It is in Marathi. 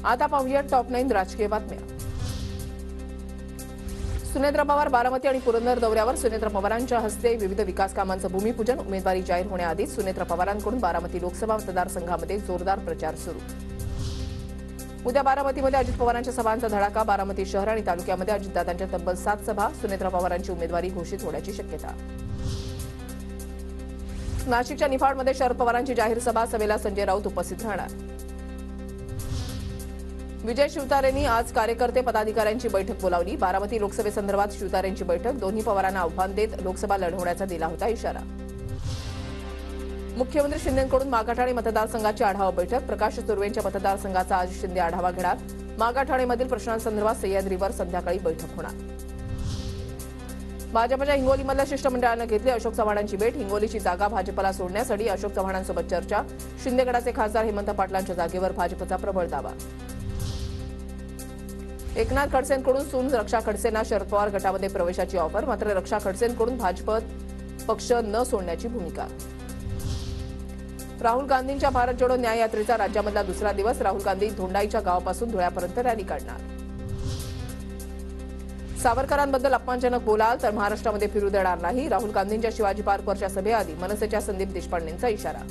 आता पाहूया टॉप 9 राजकीय बातम्या। सुनेत्र पवार बारामती आणि पुरंदर दौऱ्यावर। सुनेत्र पवारांच्या हस्ते विविध विकास कामांचं भूमिपूजन। उमेदवारी जाहीर होण्याआधीच सुनेत्र पवारांकडून बारामती लोकसभा मतदारसंघामध्ये जोरदार प्रचार सुरू। उद्या बारामतीमध्ये अजित पवारांच्या सभांचा धडाका। बारामती शहर आणि तालुक्यामध्ये अजितदादांच्या तब्बल 7 सभा। सुनेत्र पवारांची उमेदवारी घोषित होण्याची शक्यता। नाशिकच्या निफाडमध्ये शरद पवारांची जाहीर सभा। सभेला संजय राऊत उपस्थित राहणार। विजय शिवतारेंनी आज कार्यकर्ते पदाधिकाऱ्यांची बैठक बोलावली। बारामती लोकसभेसंदर्भात शिवतारेंची बैठक। दोन्ही पवारांना आव्हान देत लोकसभा लढवण्याचा दिला होता इशारा। मुख्यमंत्री शिंदेंकडून मागाठाणे मतदारसंघाची आढावा बैठक। प्रकाश सुर्वेंच्या मतदारसंघाचा आज शिंदे आढावा घेणार। मागाठाणेमधील प्रश्नांसंदर्भात सह्याद्रीवर संध्याकाळी बैठक होणार। भाजपच्या हिंगोलीमधल्या शिष्टमंडळानं घेतली अशोक चव्हाणांची भेट। हिंगोलीची जागा भाजपला सोडण्यासाठी अशोक चव्हाणांसोबत चर्चा। शिंदेगडाचे खासदार हेमंत पाटलांच्या जागेवर भाजपचा प्रबळ दावा। एकनाथ खडसेंकडून सून रक्षा खडसेंना शरद पवार गटामध्ये प्रवेशाची ऑफर। मात्र रक्षा खडसेंकडून भाजपत पक्ष न सोडण्याची भूमिका। राहुल गांधींच्या भारत जोडो न्याय यात्रेचा राज्यामधला दुसरा दिवस। राहुल गांधी धोंडाईच्या गावापासून धुळ्यापर्यंत रॅली काढणार। सावरकरांबद्दल अपमानजनक बोलाल तर महाराष्ट्रामध्ये फिरू देणार नाही। राहुल गांधींच्या शिवाजी पार्कवरच्या सभेआधी मनसेच्या संदीप देशपांडेंचा इशारा।